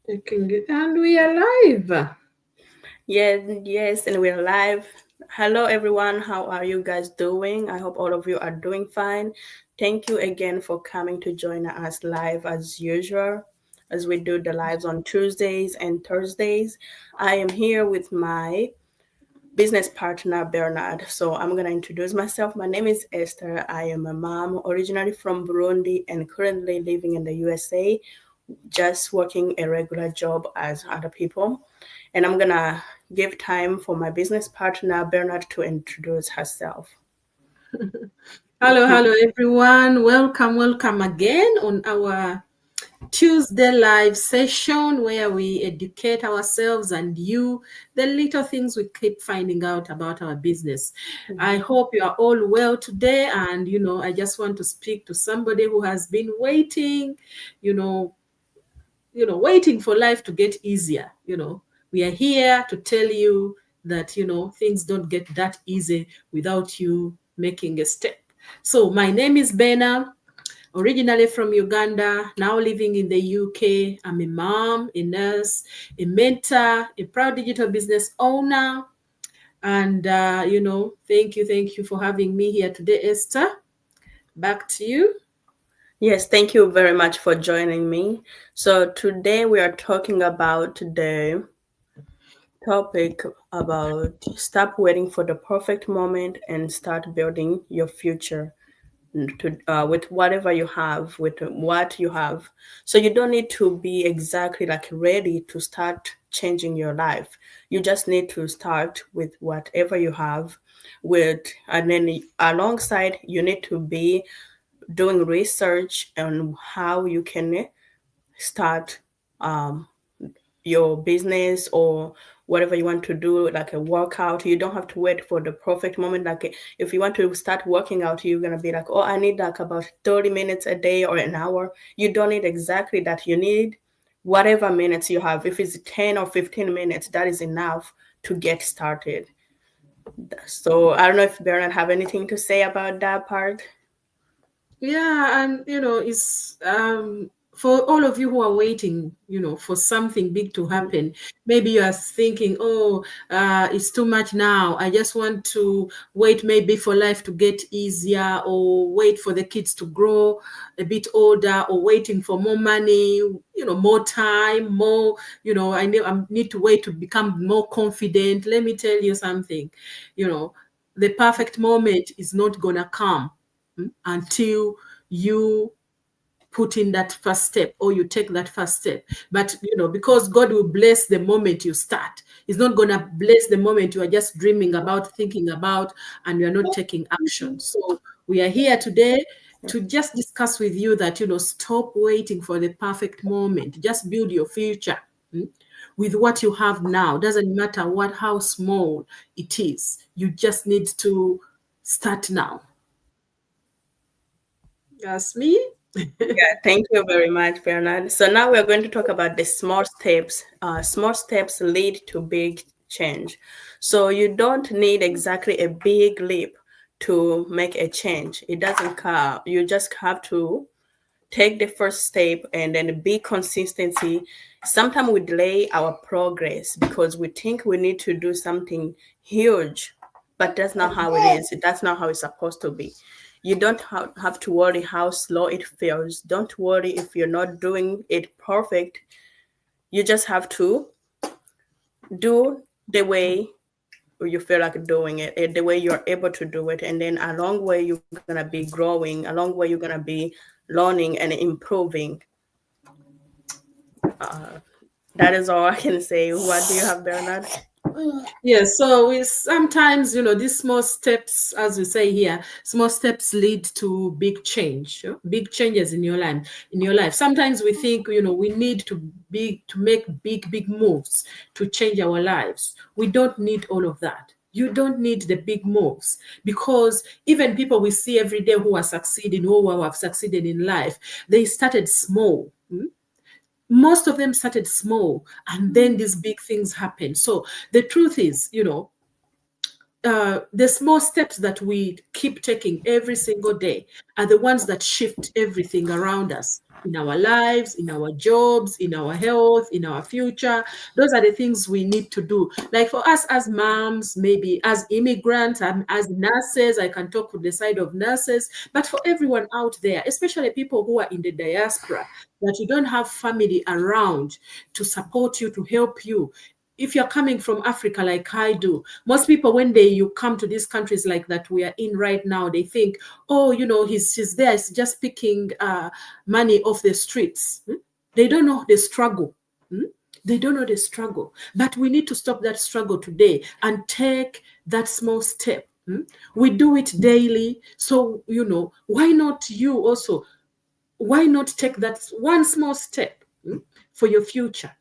Checking it, and we are live. Yes, and we're live. Hello, everyone. How are you guys doing? I hope all of you are doing fine. Thank you again for coming to join us live as usual, as we do the lives on Tuesdays and Thursdays. I am here with my business partner, Bernard. So I'm going to introduce myself. My name is Esther. I am a mom, originally from Burundi and currently living in the USA, just working a regular job as other people. And I'm gonna give time for my business partner, Bernard, to introduce herself. Hello, everyone. Welcome again on our Tuesday live session where we educate ourselves and you the little things we keep finding out about our business. I hope you are all well today. And, I just want to speak to somebody who has been waiting, you know, waiting for life to get easier. We are here to tell you that, things don't get that easy without you making a step. So my name is Bena, originally from Uganda, now living in the UK. I'm a mom, a nurse, a mentor, a proud digital business owner. And, thank you for having me here today, Esther. Back to you. Yes, thank you very much for joining me. So today we are talking about the topic about stop waiting for the perfect moment and start building your future with whatever you have, with what you have. So you don't need to be exactly like ready to start changing your life. You just need to start with whatever you have, with and then alongside you need to be doing research on how you can start um, your business or whatever you want to do, like a workout. You don't have to wait for the perfect moment. Like if you want to start working out, you're gonna be like, oh, I need like about 30 minutes a day or an hour. You don't need exactly that. You need whatever minutes you have. If it's 10 or 15 minutes, that is enough to get started. So I don't know if Bernard have anything to say about that part. Yeah, and it's for all of you who are waiting, for something big to happen. Maybe you are thinking, oh, it's too much now. I just want to wait maybe for life to get easier, or wait for the kids to grow a bit older, or waiting for more money, more time, more, I need to wait to become more confident. Let me tell you something, you know, the perfect moment is not gonna come until you put in that first step, or you take that first step. But because God will bless the moment you start, He's not going to bless the moment you are just dreaming about, thinking about, and you're not taking action. So we are here today to just discuss with you that stop waiting for the perfect moment. Just build your future with what you have now. Doesn't matter how small it is, you just need to start now. That's me. Yeah, thank you very much, Bernard. So now we're going to talk about the small steps. Small steps lead to big change. So you don't need exactly a big leap to make a change. It doesn't come. You just have to take the first step and then be consistency. Sometimes we delay our progress because we think we need to do something huge, but that's not how it is. That's not how it's supposed to be. You don't have to worry how slow it feels. Don't worry if you're not doing it perfect. You just have to do the way you feel like doing it, the way you're able to do it, and then along way you're gonna be growing, along way you're gonna be learning and improving. uh, that is all I can say. What do you have, Bernard? Yes, so we sometimes, these small steps, as we say here, small steps lead to big change, big changes in your life. Sometimes we think, we need to make big moves to change our lives. We don't need all of that. You don't need the big moves, because even people we see every day who are succeeding, who have succeeded in life, they started small. Most of them started small, and then these big things happen. So the truth is, the small steps that we keep taking every single day are the ones that shift everything around us in our lives, in our jobs, in our health, in our future. Those are the things we need to do. Like for us as moms, maybe as immigrants, as nurses, I can talk from the side of nurses, but for everyone out there, especially people who are in the diaspora, that you don't have family around to support you, to help you. If you're coming from Africa like I do, most people when you come to these countries like that we are in right now, they think, oh, he's there, he's just picking money off the streets. They don't know the struggle. They don't know the struggle. But we need to stop that struggle today and take that small step. We do it daily. So, why not you also? Why not take that one small step for your future?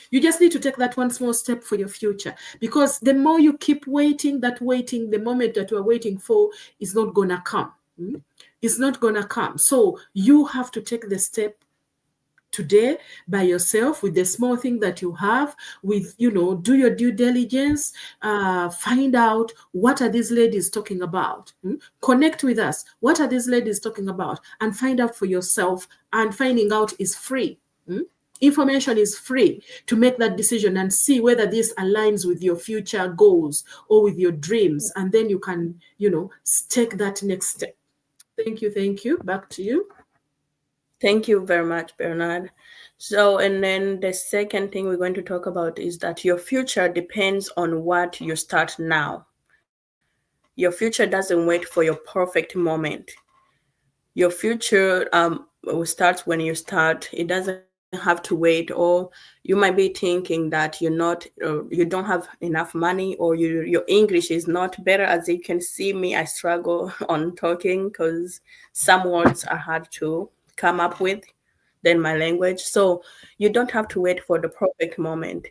You just need to take that one small step for your future, because the more you keep waiting, the moment that you are waiting for is not going to come. It's not going to come. So you have to take the step today by yourself with the small thing that you have, with, do your due diligence, find out what are these ladies talking about. Connect with us. What are these ladies talking about? And find out for yourself, and finding out is free. Information is free to make that decision and see whether this aligns with your future goals or with your dreams. And then you can, take that next step. Thank you. Thank you. Back to you. Thank you very much, Bernard. So, and then the second thing we're going to talk about is that your future depends on what you start now. Your future doesn't wait for your perfect moment. Your future will start when you start. It doesn't have to wait, or you might be thinking that you don't have enough money, or your English is not better. As you can see me, I struggle on talking because some words are hard to come up with than my language. So you don't have to wait for the perfect moment.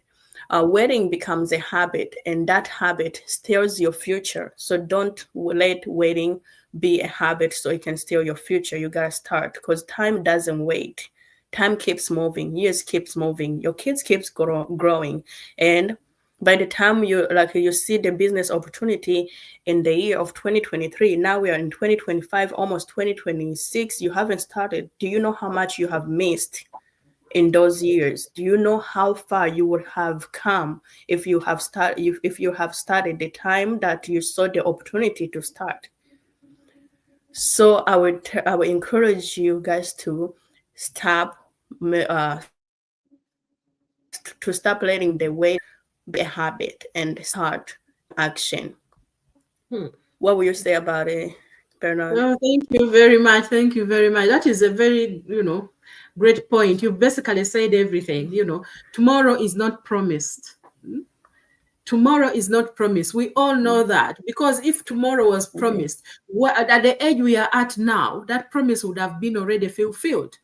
Waiting becomes a habit, and that habit steals your future. So don't let waiting be a habit so it can steal your future. You gotta start, because time doesn't wait. Time keeps moving, years keeps moving, your kids keeps growing, and by the time you see the business opportunity in the year of 2023, now we are in 2025, almost 2026, you haven't started. Do you know how much you have missed in those years? Do you know how far you would have come if you have started the time that you saw the opportunity to start? So I would encourage you guys to stop letting the wait be a habit and start action. What will you say about it, Bernard? Oh, thank you very much. Thank you very much. That is a very, great point. You basically said everything. Tomorrow is not promised. Tomorrow is not promised. We all know that, because if tomorrow was promised, at the age we are at now, that promise would have been already fulfilled.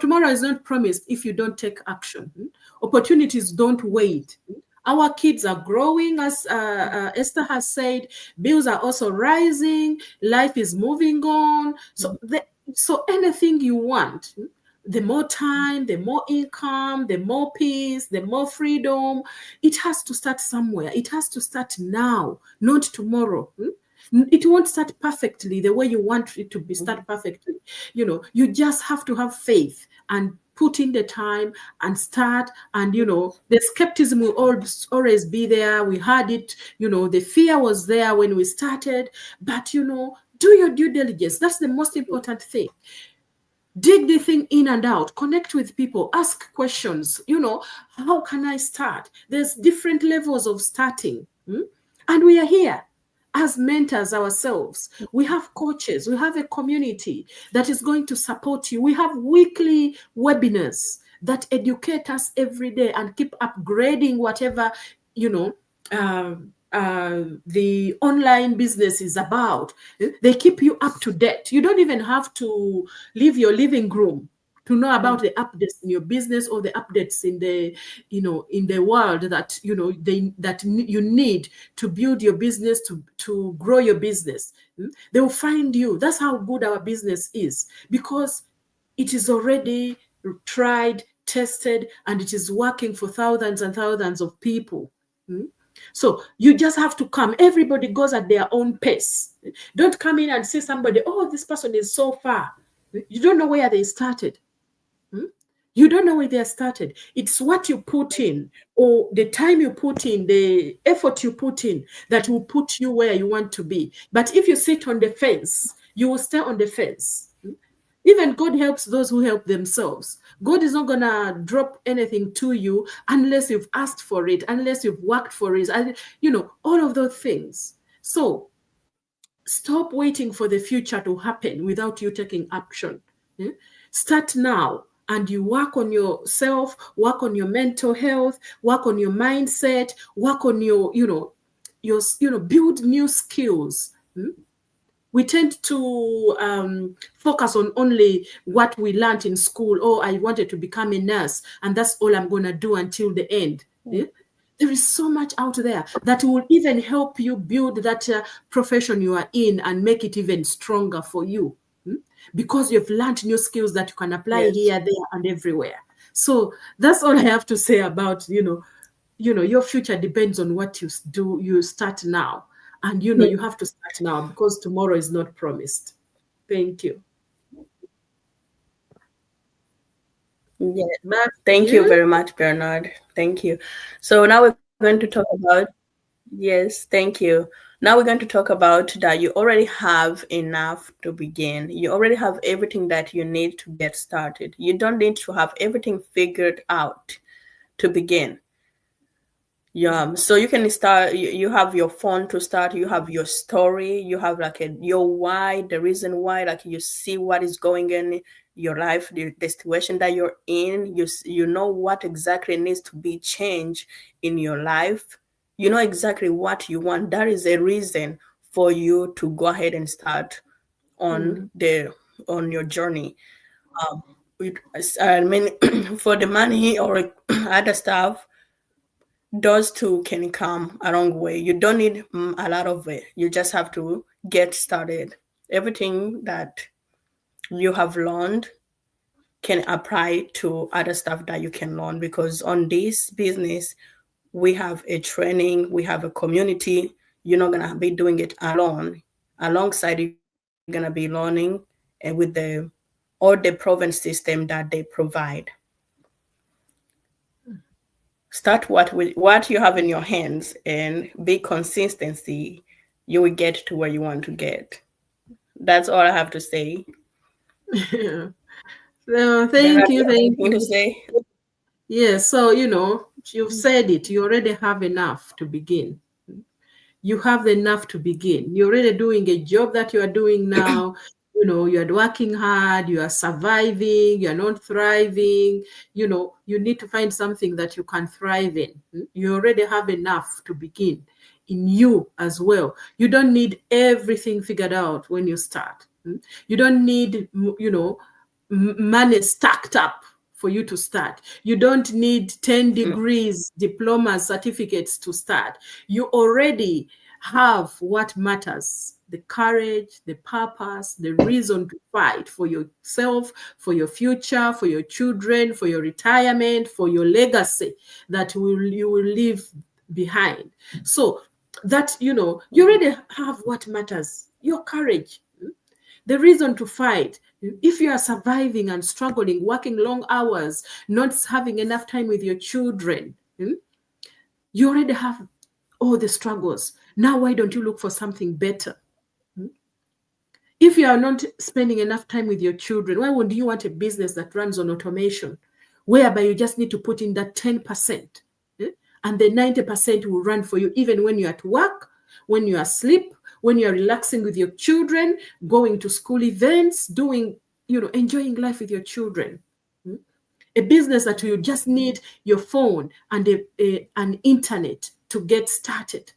Tomorrow is not promised if you don't take action. Opportunities don't wait. Our kids are growing, as Esther has said. Bills are also rising. Life is moving on. So anything you want, the more time, the more income, the more peace, the more freedom, it has to start somewhere. It has to start now, not tomorrow. It won't start perfectly the way you want it to be start perfectly. You just have to have faith and put in the time and start. And the skepticism will always be there. We had it. The fear was there when we started. But do your due diligence. That's the most important thing. Dig the thing in and out, connect with people, ask questions. How can I start? There's different levels of starting. And we are here as mentors ourselves. We have coaches. We have a community that is going to support you. We have weekly webinars that educate us every day and keep upgrading whatever, the online business is about. They keep you up to date. You don't even have to leave your living room to know about the updates in your business or the updates in the in the world that you need to build your business, to grow your business. They will find you. That's how good our business is, because it is already tried, tested, and it is working for thousands and thousands of people. So you just have to come. Everybody goes at their own pace. Don't come in and see somebody, oh, this person is so far. You don't know where they started. You don't know where they started. It's what you put in, or the time you put in, the effort you put in, that will put you where you want to be. But if you sit on the fence, you will stay on the fence. Even God helps those who help themselves. God is not going to drop anything to you unless you've asked for it, unless you've worked for it, and all of those things. So stop waiting for the future to happen without you taking action. Start now, and you work on yourself, work on your mental health, work on your mindset, work on your build new skills. We tend to focus on only what we learned in school. Oh, I wanted to become a nurse, and that's all I'm going to do until the end. There is so much out there that will even help you build that profession you are in and make it even stronger for you, because you've learned new skills that you can apply here, there, and everywhere. So that's all I have to say about, your future depends on what you do. You start now. And, you have to start now, because tomorrow is not promised. Thank you. Yeah. Thank you very much, Bernard. Thank you. So now we're going to talk about, yes, thank you. Now we're going to talk about that you already have enough to begin. You already have everything that you need to get started. You don't need to have everything figured out to begin. Yeah, so you can start. You have your phone to start. You have your story. You have like your why, the reason why. Like you see what is going in your life, the situation that you're in. You know what exactly needs to be changed in your life. You know exactly what you want. That is a reason for you to go ahead and start on your journey. I mean, for the money or other stuff, those two can come a long way. You don't need a lot of it. You just have to get started. Everything that you have learned can apply to other stuff that you can learn, because on this business, we have a training, we have a community. You're not going to be doing it alone. Alongside, you're going to be learning with all the proven system that they provide. Start what you have in your hands and be consistency. You will get to where you want to get. That's all I have to say. So, thank you. To say? Yeah, so you've said it. You already have enough to begin. You have enough to begin. You're already doing a job that you are doing now. You're working hard, you are surviving, you're not thriving. You need to find something that you can thrive in. You already have enough to begin in you as well. You don't need everything figured out when you start. You don't need, money stacked up for you to start. You don't need 10 degrees, diplomas, certificates to start. You already have what matters: the courage, the purpose, the reason to fight for yourself, for your future, for your children, for your retirement, for your legacy that you will leave behind. So that, you already have what matters: your courage, the reason to fight. If you are surviving and struggling, working long hours, not having enough time with your children, you already have all the struggles. Now, why don't you look for something better? If you are not spending enough time with your children, why would you want a business that runs on automation, whereby you just need to put in that 10%, and the 90% will run for you, even when you're at work, when you're asleep, when you're relaxing with your children, going to school events, doing, enjoying life with your children. A business that you just need your phone and an internet to get started.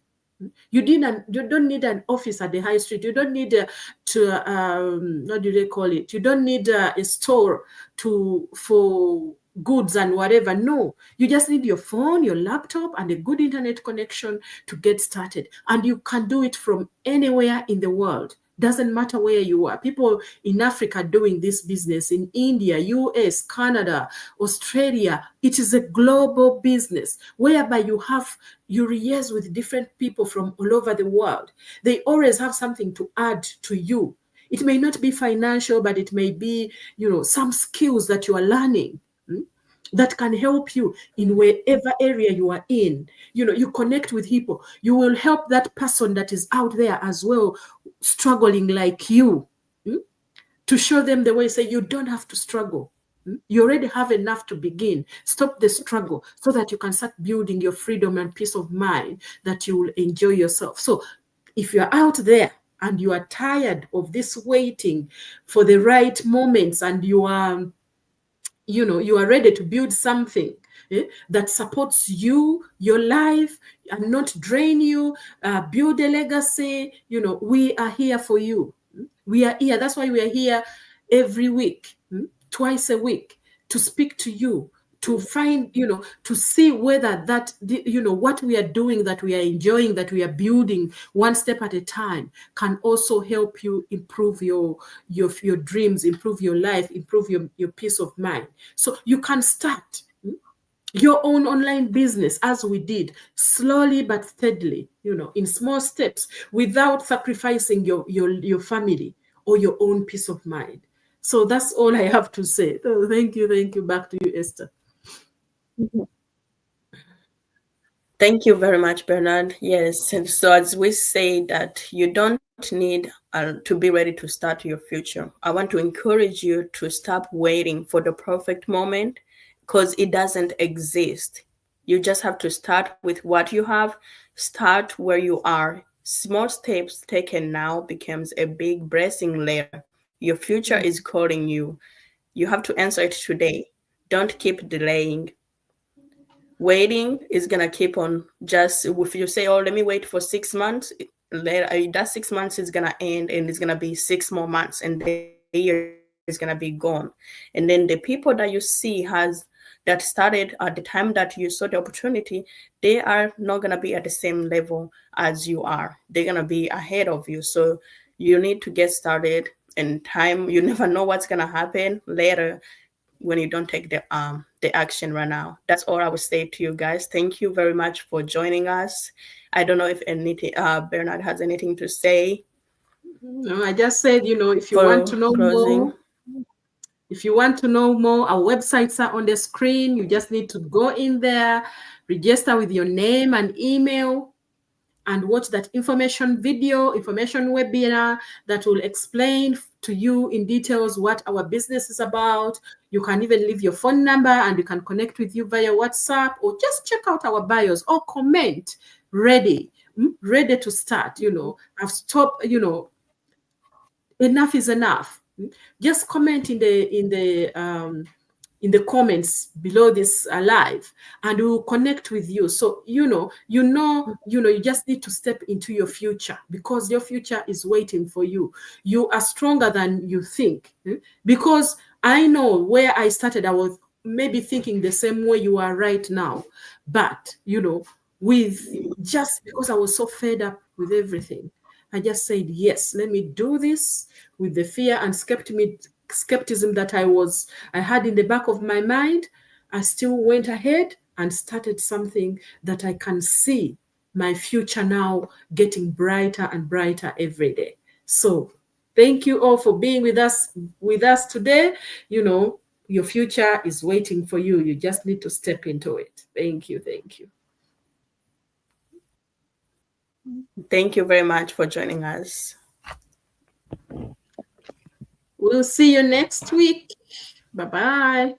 You don't need an office at the high street. You don't need what do they call it? You don't need a store for goods and whatever. No, you just need your phone, your laptop, and a good internet connection to get started. And you can do it from anywhere in the world. Doesn't matter where you are. People in Africa doing this business, in India, US, Canada, Australia. It is a global business whereby you liaise with different people from all over the world. They always have something to add to you. It may not be financial, but it may be, some skills that you are learning that can help you in wherever area you are in. You connect with people. You will help that person that is out there as well, struggling like you, to show them the way. Say, you don't have to struggle. You already have enough to begin. Stop the struggle so that you can start building your freedom and peace of mind, that you will enjoy yourself. So if you're out there and you are tired of this waiting for the right moments, and you are ready to build something that supports you, your life, and not drain you, build a legacy, we are here for you. We are here. That's why we are here every week, twice a week, to speak to you, to find, to see whether that, what we are doing, that we are enjoying, that we are building one step at a time, can also help you improve your dreams, improve your life, improve your peace of mind. So you can start your own online business, as we did, slowly but steadily, in small steps, without sacrificing your family or your own peace of mind. So that's all I have to say. So thank you. Back to you, Esther. Thank you very much, Bernard. Yes, and so as we say that you don't need to be ready to start your future, I want to encourage you to stop waiting for the perfect moment, because it doesn't exist. You just have to start with what you have. Start where you are. Small steps taken now becomes a big blessing later. Your future is calling you. You have to answer it today. Don't keep delaying. Waiting is gonna keep on. Just if you say, oh, let me wait for 6 months, later that 6 months is gonna end, and it's gonna be 6 more months, and the year is gonna be gone. And then the people that you see that started at the time that you saw the opportunity, they are not gonna be at the same level as you are. They're gonna be ahead of you. So you need to get started. And time, you never know what's gonna happen later when you don't take the action right now. That's all I would say to you guys. Thank you very much for joining us. I don't know if anything, Bernard has anything to say. No, I just said, if you want to know more, our websites are on the screen. You just need to go in there, register with your name and email, and watch that information webinar that will explain to you in details what our business is about. You can even leave your phone number and we can connect with you via WhatsApp, or just check out our bios or comment. Ready to start. I've stopped, enough is enough. Just comment in the comments below this live, and we will connect with you. So you just need to step into your future, because your future is waiting for you. You are stronger than you think, because I know where I started, I was maybe thinking the same way you are right now, but just because I was so fed up with everything, I just said, yes, let me do this, with the fear and skepticism that I had in the back of my mind. I still went ahead and started something that I can see my future now getting brighter and brighter every day. So thank you all for being with us today. Your future is waiting for you. You just need to step into it. Thank you. Thank you very much for joining us. We'll see you next week. Bye-bye.